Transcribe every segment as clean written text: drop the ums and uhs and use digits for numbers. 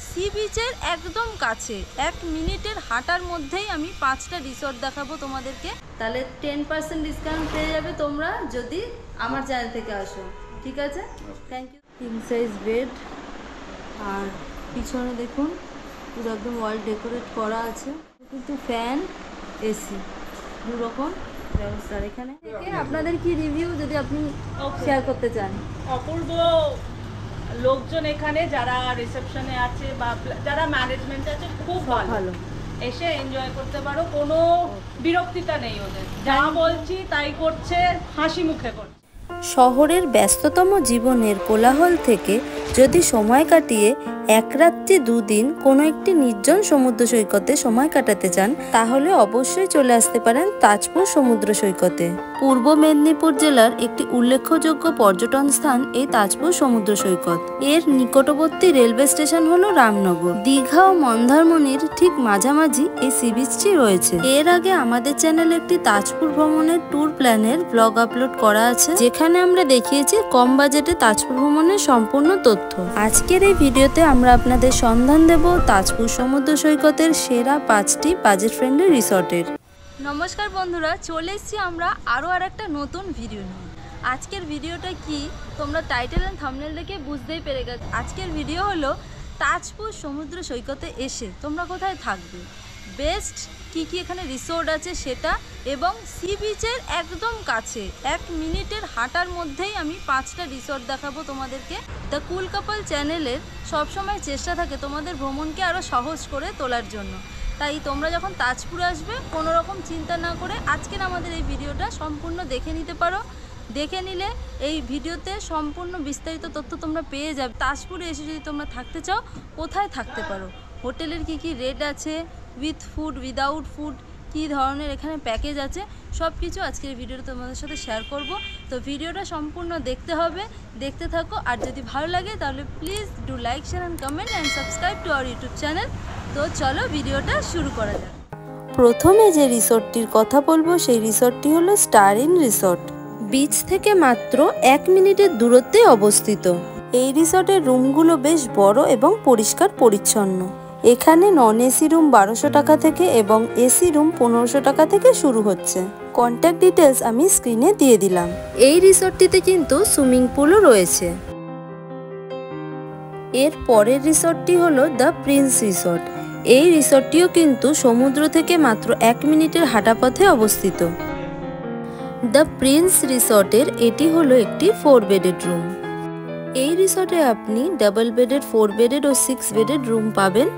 C বিচের একদম কাছে 1 মিনিটের হাঁটার মধ্যেই আমি 5টা রিসর্ট দেখাবো তোমাদেরকে। তাহলে 10% ডিসকাউন্ট পেয়ে যাবে তোমরা যদি আমার চ্যানেল থেকে আসো, ঠিক আছে? Thank you. King size bed, আর পিছনে দেখুন পুরো একদম ওয়াল ডেকোরেট করা আছে, কিন্তু ফ্যান এসি দুরকম ব্যবস্থা এখানে। আপনাদের কি রিভিউ যদি আপনি শেয়ার করতে চান? অপূর্ব লোকজন এখানে যারা রিসেপশনে আছে বা যারা ম্যানেজমেন্টে আছে, খুব ভালো, এসে এনজয় করতে পারো, কোনো বিরক্তিতা নেই ওদের, যা বলছি তাই করছে, হাসি মুখে করছে। শহরের ব্যস্ততম জীবনের কোলাহল থেকে যদি সময় কাটিয়ে এক রাত্রি 2 দিন কোনো একটি নির্জন সমুদ্র সৈকতে সময় কাটাতে চান, তাহলে অবশ্যই চলে আসতে পারেন তাজপুর সমুদ্র সৈকতে। পূর্ব মেদিনীপুর জেলার একটি উল্লেখযোগ্য পর্যটন স্থান এই তাজপুর সমুদ্র সৈকত। এর নিকটবর্তী রেলওয়ে স্টেশন হলো রামনগর। দীঘা ও মন্দারমণির ঠিক মাঝামাঝি এই সি বিচটি রয়েছে। এর আগে আমাদের চ্যানেলে একটি তাজপুর ভ্রমণের ট্যুর প্ল্যানের ব্লগ আপলোড করা আছে, যেখানে আমরা দেখিয়েছি কম বাজেটে তাজপুর ভ্রমণের সম্পূর্ণ তথ্য। আজকের এই ভিডিওতে আমরা আপনাদের সন্ধান দেব তাজপুর সমুদ্র সৈকতের সেরা 5টি বাজেট ফ্রেন্ডলি রিসর্টের। নমস্কার বন্ধুরা, চলে এসেছি আমরা আরও একটা নতুন ভিডিও নিয়ে। আজকের ভিডিওটা কি তোমরা টাইটেল এন্ড থাম্বনেল দেখে বুঝতেই পেরে গেছো। আজকের ভিডিও হলো তাজপুর সমুদ্র সৈকতে এসে তোমরা কোথায় থাকবে, বেস্ট কি এখানে রিসোর্ট আছে সেটা, এবং সি বিচের একদম কাছে 1 মিনিটের হাঁটার মধ্যেই আমি 5টা রিসর্ট দেখাবো তোমাদেরকে। দ্য কুল কাপল চ্যানেলের সবসময় চেষ্টা থাকে তোমাদের ভ্রমণকে আরও সহজ করে তোলার জন্য। তাই তোমরা যখন তাজপুরে আসবে কোনো রকম চিন্তা না করে আজকের আমাদের এই ভিডিওটা সম্পূর্ণ দেখে নিতে পারো। দেখে নিলে এই ভিডিওতে সম্পূর্ণ বিস্তারিত তথ্য তোমরা পেয়ে যাবে। তাজপুরে এসে যদি তোমরা থাকতে চাও কোথায় থাকতে পারো, হোটেলের কি রেট আছে, উইথ ফুড উইদাউট ফুড কী ধরনের এখানে প্যাকেজ আছে, সব কিছু আজকের ভিডিওটা তোমাদের সাথে শেয়ার করব। তো ভিডিওটা সম্পূর্ণ দেখতে হবে, দেখতে থাকো। আর যদি ভালো লাগে তাহলে please do like, share and comment and subscribe to our YouTube channel. তো চলো ভিডিওটা শুরু করা যাক। প্রথমে যে রিসর্টটির কথা বলবো সেই রিসর্টটি হলো স্টার ইন রিসর্ট। বিচ থেকে মাত্র 1 মিনিটের দূরত্বে অবস্থিত। এই রিসর্টের রুমগুলো বেশ বড় এবং পরিষ্কার পরিচ্ছন্ন। এখানে নন এসি রুম 1200 টাকা থেকে এবং এসি রুম 1500 টাকা থেকে শুরু হচ্ছে। কন্ট্যাক্ট ডিটেলস আমি স্ক্রিনে দিয়ে দিলাম। এই রিসর্টটিতে কিন্তু সুইমিং পুলও রয়েছে। এর পরের রিসর্টটি হলো দ্য প্রিন্স রিসর্ট। এই রিসর্টটিও কিন্তু সমুদ্র থেকে মাত্র 1 মিনিটের হাঁটা পথে অবস্থিত। দ্য প্রিন্স রিসর্টের এটি হলো একটি 4 বেডেড রুম। এই রিসর্টে আপনি ডাবল বেডেড, 4 বেডেড ও 6 বেডেড রুম পাবেন।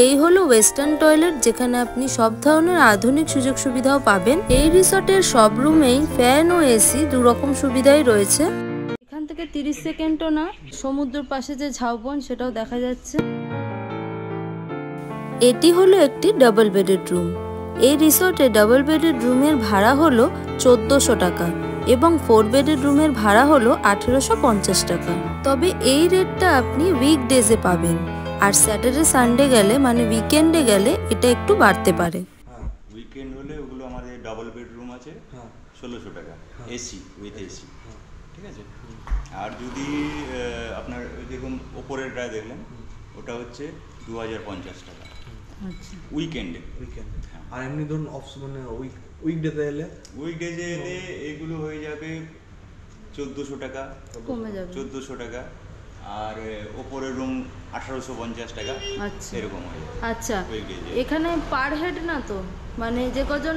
এই হলো ওয়েস্টার্ন টয়লেট, যেখানে আপনি সব ধরনের আধুনিক সুযোগ সুবিধাও পাবেন। এই রিসর্টের সব রুমেই ফ্যান ও এসি দুরকম সুবিধাই রয়েছে। এখান থেকে 30 সেকেন্ডও না, সমুদ্রের পাশে যে ঝাউবন সেটাও দেখা যাচ্ছে। এটি হলো একটি ডাবল বেডেড রুম। এই রিসর্টে ডাবল বেডেড রুমের ভাড়া হলো 1400 টাকা এবং 4 বেডেড রুমের ভাড়া হলো 1850 টাকা। তবে এই রেটটা আপনি উইকডেজে পাবেন, আর স্যাটারডে সানডে গেলে মানে উইকেন্ডে গেলে এটা একটু বাড়তে পারে। উইকেন্ড হলে ওগুলো আমাদের ডাবল বেডরুম আছে 1600 টাকা, এসি উইথ এসি, ঠিক আছে। আর যদি আপনার দেখুন ওপরেরটা দেখলেন, ওটা হচ্ছে 2050 টাকা উইকেন্ডে। আর এমনি ধরুন মানে উইকডেতে এলে, উইকডেজে এলে এগুলো হয়ে যাবে 1400 টাকা, কমে যাবে 1400 টাকা। আর ওপরের রুম 1850 টাকা, এরকম হয়। আচ্ছা, এখানে পার হেড না তো, মানে যে কজন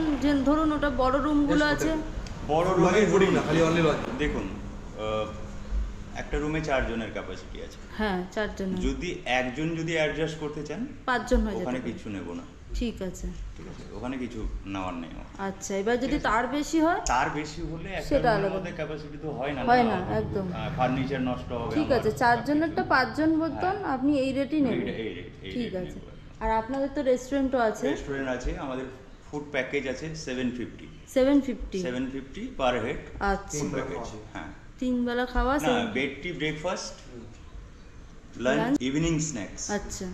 ধরুন ওটা বড় রুমগুলো আছে, বড় রুমে না খালি অনলি দেখুন একটা রুমে 4 জনের ক্যাপাসিটি আছে। হ্যাঁ 4 জন। যদি একজন যদি অ্যাডজাস্ট করতে চান 5 জন হয়ে যাবে, ওখানে কিছু নেব না। ঠিক আছে, ঠিক আছে, ওখানে কিছু নেওয়ার নেই। আচ্ছা, এবার যদি তার বেশি হয়, তার বেশি হলে একটা রুমের ক্যাপাসিটি তো হয় না একদম, ফার্নিচার নষ্ট হবে। ঠিক আছে, 4 জনেরটা 5 জন মতন আপনি এই রেটই নেবেন, ঠিক আছে। আর আপনাদের তো রেস্টুরেন্টও আছে? রেস্টুরেন্ট আছে, আমাদের ফুড প্যাকেজ আছে 750 পার হেড। আচ্ছা, ফুড প্যাকেজ, হ্যাঁ 3 বেলা খাওয়া, না বেড টি, ব্রেকফাস্ট, লাঞ্চ, ইভিনিং স্ন্যাক্স, আচ্ছা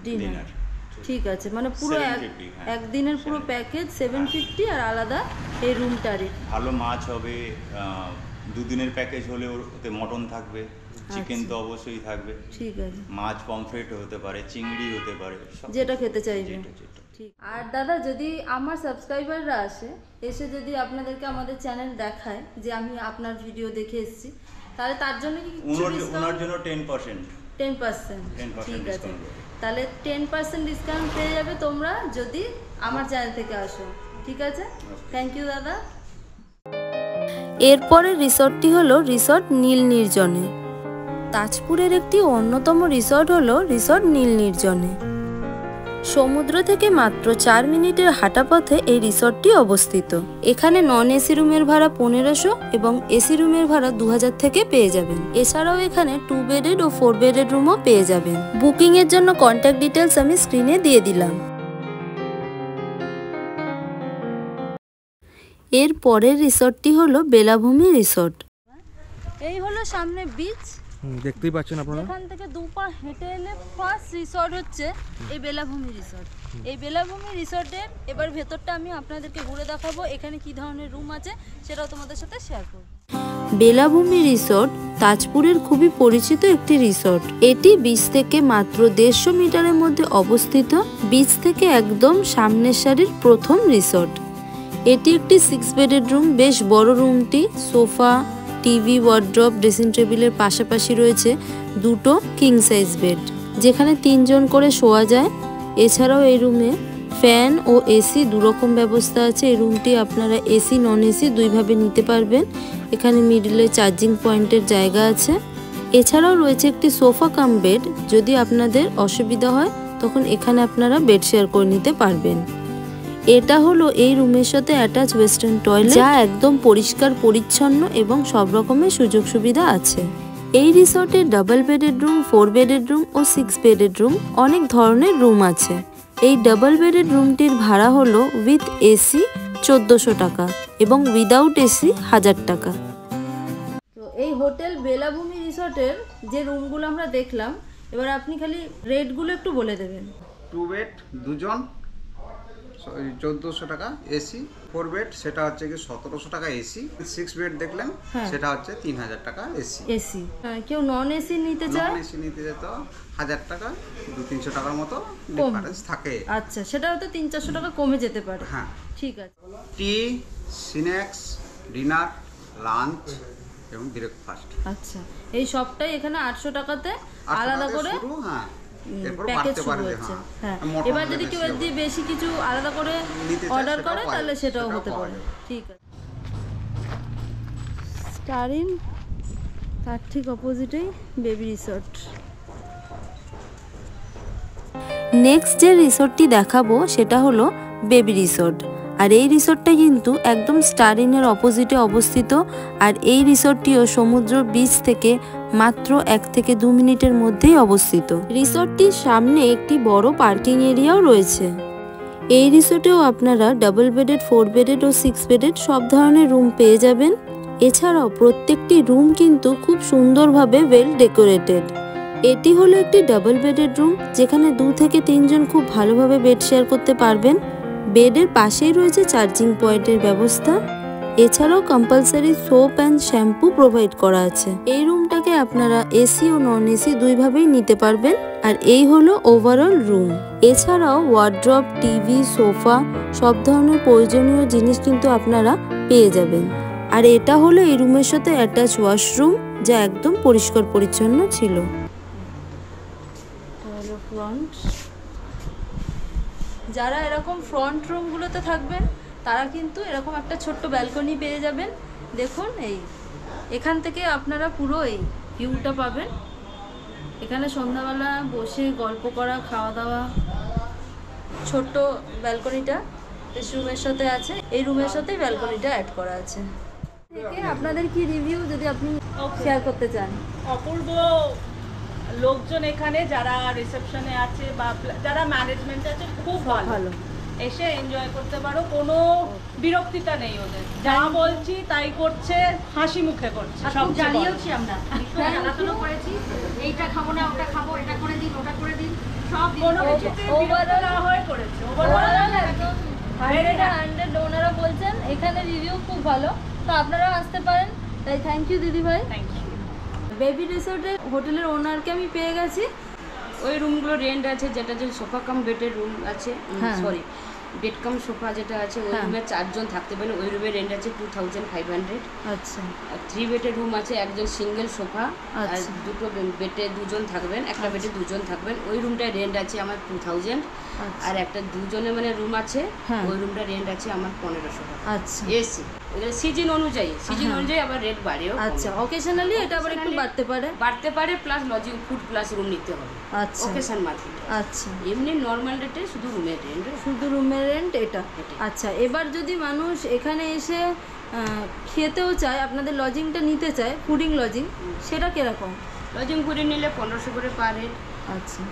ডিনার, ঠিক আছে। মানে পুরো একদিনের পুরো প্যাকেজ 750, আর আলাদা এই রুম ট্যারিফ। ভালো মাছ হবে। 2 দিনের প্যাকেজ হলে ওতে মটন থাকবে, চিকেন তো অবশ্যই থাকবে, ঠিক আছে, মাছ পমফ্রেট হতে পারে, চিংড়ি হতে পারে, যেটা খেতে চাইবে। যেটা। ঠিক। আর দাদা যদি আমার সাবস্ক্রাইবাররা এসে যদি আপনাদেরকে আমাদের চ্যানেল দেখায় যে আমি আপনার ভিডিও দেখে এসেছি, তাহলে তার জন্য কি ওনার জন্য 10%। 10%, ঠিক আছে, ডিসকাউন্ট। তাহলে 10% ডিসকাউন্ট পেয়ে যাবে তোমরা যদি আমার চ্যানেল থেকে আসো। ঠিক আছে, থ্যাংক ইউ দাদা। এরপরের রিসর্টটি হলো রিসর্ট নীল নির্জনে। তাজপুরের একটি অন্যতম রিসর্ট হলো রিসর্ট নীল নির্জনে। সমুদ্র থেকে মাত্র 4 মিনিটের হাঁটা পথে এই রিসর্টটি অবস্থিত। এখানে নন এসি রুমের ভাড়া 1500 এবং এসি রুমের ভাড়া 2000 থেকে পেয়ে যাবেন। এছাড়াও এখানে 2 বেডেড ও 4 বেডেড রুমও পেয়ে যাবেন। বুকিং এর জন্য কন্ট্যাক্ট ডিটেলস আমি স্ক্রিনে দিয়ে দিলাম। এর পরের রিসর্টটি হলো বেলাভূমি রিসর্ট। এই হলো সামনে বিচ, দেখতেই পাচ্ছেন আপনারা। এখান থেকে 2 পা হেঁটে এলে ফার্স্ট রিসর্ট হচ্ছে এই বেলাভূমি রিসর্ট। এই বেলাভূমি রিসর্টের এবার ভেতরটা আমি আপনাদেরকে ঘুরে দেখাবো, এখানে কি ধরনের রুম আছে সেটাও তোমাদের সাথে শেয়ার করব। বেলাভূমি রিসর্ট তাজপুরের খুবই পরিচিত একটি রিসর্ট। এটি বিচ থেকে মাত্র 150 মিটারের মধ্যে অবস্থিত। বিচ থেকে একদম সামনের সারির প্রথম রিসর্ট। এটি একটি 6 বেডেড রুম, বেশ বড় রুমটি। সোফা, টিভি, ওয়ার্ড্রপ, ড্রেসিং টেবিলের পাশাপাশি রয়েছে 2টো কিং সাইজ বেড, যেখানে 3 জন করে শোয়া যায়। এছাড়াও এই রুমে ফ্যান ও এসি দুরকম ব্যবস্থা আছে। এই রুমটি আপনারা এসি নন এসি দুইভাবে নিতে পারবেন। এখানে মিডলে চার্জিং পয়েন্টের জায়গা আছে। এছাড়াও রয়েছে একটি সোফা কাম বেড, যদি আপনাদের অসুবিধা হয় তখন এখানে আপনারা বেড শেয়ার করে নিতে পারবেন। এটা হলো এই রুমের সাথে অ্যাটাচ ওয়েস্টার্ন টয়লেট, যা একদম পরিষ্কার পরিচ্ছন্ন এবং সব রকমের সুযোগ সুবিধা আছে। এই রিসর্টে double bedded room, 4 bedded room ও 6 বেডেড রুম, অনেক ধরনের রুম আছে। এই ডাবল বেডেড রুমটির ভাড়া হলো উইথ এসি 1400 টাকা এবং উইদাউট এসি 1000 টাকা। তো এই হোটেল বেলাভূমি রিসর্টের যে রুমগুলো আমরা দেখলাম, এবার আপনি খালি রেটগুলো একটু বলে দেবেন। 2 বেড 2 জন 1400 টাকা এসি, 4 বেড সেটা হচ্ছে কি 1700 টাকা এসি, 6 বেড দেখলেন সেটা হচ্ছে 3000 টাকা এসি। এসি কেউ নন এসি নিতে চায়, নন এসি নিতে যেত 1000 টাকা 200-300 টাকার মতো ডিফারেন্স থাকে। আচ্ছা, সেটা হয়তো 300-400 টাকা কমে যেতে পারে। হ্যাঁ, ঠিক আছে। টি, স্ন্যাক্স, ডিনার, লাঞ্চ এবং ব্রেকফাস্ট, আচ্ছা, এই সবটাই এখানে 800 টাকাতে আলাদা করে হ্যাঁ প্যাকেজ শুরু হচ্ছে। হ্যাঁ, এবার যদি কেউ এর দিয়ে বেশি কিছু আলাদা করে অর্ডার করে তাহলে সেটাও হতে পারে। ঠিক আছে। স্টারিন তার ঠিক অপোজিটেই বেবি রিসর্ট। নেক্সট যে রিসর্টটি দেখাবো সেটা হলো বেবি রিসর্ট। আর এই রিসর্টটা কিন্তু একদম স্টারিনের অপোজিটে অবস্থিত। আর এই রিসর্টটিও সমুদ্র বিচ থেকে মাত্র 1 থেকে 2 মিনিটের মধ্যেই অবস্থিত। রিসর্টটির সামনে একটি বড় পার্কিং এরিয়াও রয়েছে। এই রিসর্টেও আপনারা ডাবল বেডেড, 4 বেডেড ও 6 বেডেড সব ধরনের রুম পেয়ে যাবেন। এছাড়াও প্রত্যেকটি রুম কিন্তু খুব সুন্দরভাবে ওয়েল ডেকোরেটেড। এটি হলো একটি ডাবল বেডেড রুম, যেখানে 2 থেকে 3 জন খুব ভালোভাবে বেড শেয়ার করতে পারবেন। বেডের পাশেই রয়েছে চার্জিং পয়েন্টের ব্যবস্থা। এছাড়াও compulsory soap and shampoo provide করা আছে। এই রুমটাকে আপনারা এসি ও নন এসি দুইভাবেই নিতে পারবেন। আর এই হলো ওভারঅল রুম। এছাড়াও ওয়ার্ড্রপ, টিভি, সোফা সব ধরনের প্রয়োজনীয় জিনিস কিন্তু আপনারা পেয়ে যাবেন। আর এটা হলো এই রুমের সাথে অ্যাটাচ ওয়াশরুম, যা একদম পরিষ্কার পরিচ্ছন্ন ছিল। যারা এরকম ফ্রন্ট রুমগুলোতে থাকবেন তারা কিন্তু এরকম একটা ছোট্ট ব্যালকনি পেয়ে যাবেন। দেখুন, এখান থেকে আপনারা পুরো এই ভিউটা পাবেন। এখানে সন্ধ্যাবেলা বসে গল্প করা, খাওয়া দাওয়া, ছোট্ট ব্যালকনিটা রুমের সাথে আছে। এই রুমের সাথেই ব্যালকনিটা অ্যাড করা আছে। আপনাদের কি রিভিউ যদি আপনি শেয়ার করতে চান? অপূর্ব লোকজন এখানে যারা রিসেপশনে আছে বা যারা ম্যানেজমেন্টে আছে, খুব ভালো। এসে এনজয় করতে পারো, কোনো বিরক্তিতা নেই ওদের। যা বলছি তাই করছে, হাসি মুখে করছে। সব জানিয়েছি আমরা, আলোচনা করেছি, এইটা খাবো না ওটা খাবো, এটা করে দিন ওটা করে দিন, সব কোনো কিছুতে বিরক্ত না হয়ে করেছে। ওভারঅল একদম 100 ওনারা বলছেন এখানে রিভিউ খুব ভালো, তো আপনারা আসতে পারেন। তাই থ্যাংক ইউ দিদি ভাই। Thank you. বেবি রিসোর্টের হোটেলের ওনারকে আমি পেয়ে গেছি। ওই রুমগুলো রেন্ট আছে, যেটা যে সোফা কাম বেডের রুম আছে, সরি বেড কাম সোফা যেটা আছে, ওই রুমে 4 জন থাকতে পারেন। ওই রুমে রেন্ট আছে 2500। আচ্ছা। আর 3 বেডের রুম আছে, একজন সিঙ্গেল সোফা আর দুটো বেডে 2 জন থাকবেন, একটা বেডে 2 জন থাকবেন। ওই রুমটায় রেন্ট আছে আমার 2000। আর একটা 2 জনের মানে রুম আছে, ওই রুমটা রেন্ট আছে আমার 1500 টাকা। আচ্ছা। এসি সিজন অনুযায়ী আবার রেট বাড়েও। আচ্ছা, অকেশনালি এটা আবার একটু বাড়তে পারে plus lodging food plus room নিতে হবে। আচ্ছা। Occasion market. আচ্ছা। এমনি নর্মাল রেটে শুধু রুমের রেন্ট এটা। আচ্ছা, এবার যদি মানুষ এখানে এসে খেতেও চায়, আপনাদের লজিংটা নিতে চায়, ফুডিং লজিং, সেটা কিরকম? লজিং ফুডিং নিলে 1500 করে পার হেড। আচ্ছা।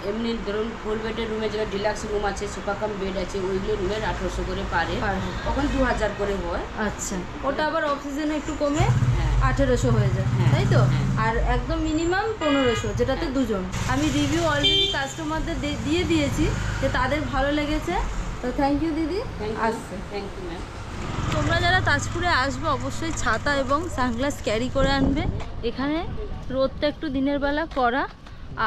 এমনি ধরুন 4 বেডের রুমে যেটা ডিলাক্স রুম আছে, সোফা কাম বেড আছে, ওইগুলো রুমের 1800 করে পার হেড, তখন 2000 করে হয়। আচ্ছা, ওটা আবার অফ সিজনে একটু কমে 1800 হয়ে যায়, তাই তো? আর একদম মিনিমাম 1500, যেটাতে 2 জন। আমি রিভিউ অলরেডি কাস্টমারদের দিয়ে দিয়েছি যে তাদের ভালো লেগেছে। তো থ্যাংক ইউ দিদি। আসছে। Thank you ma'am. তোমরা যারা তাজপুরে আসবে অবশ্যই ছাতা এবং সানগ্লাস ক্যারি করে আনবে। এখানে রোদটা একটু দিনের বেলা কড়া,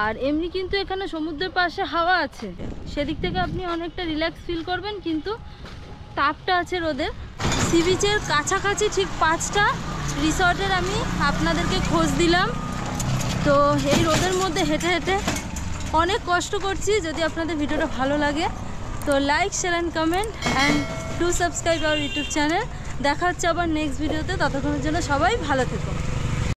আর এমনি কিন্তু এখানে সমুদ্রের পাশে হাওয়া আছে, সেদিক থেকে আপনি অনেকটা রিল্যাক্স ফিল করবেন, কিন্তু তাপটা আছে রোদের। সি বিচের কাছাকাছি ঠিক 5টা রিসর্টের আমি আপনাদেরকে খোঁজ দিলাম। তো এই রোদের মধ্যে হেঁটে হেঁটে অনেক কষ্ট করছি। যদি আপনাদের ভিডিওটা ভালো লাগে তো like, share and comment and do subscribe our YouTube channel. দেখা হচ্ছে আবার নেক্সট ভিডিওতে। ততক্ষণের জন্য সবাই ভালো থেকো।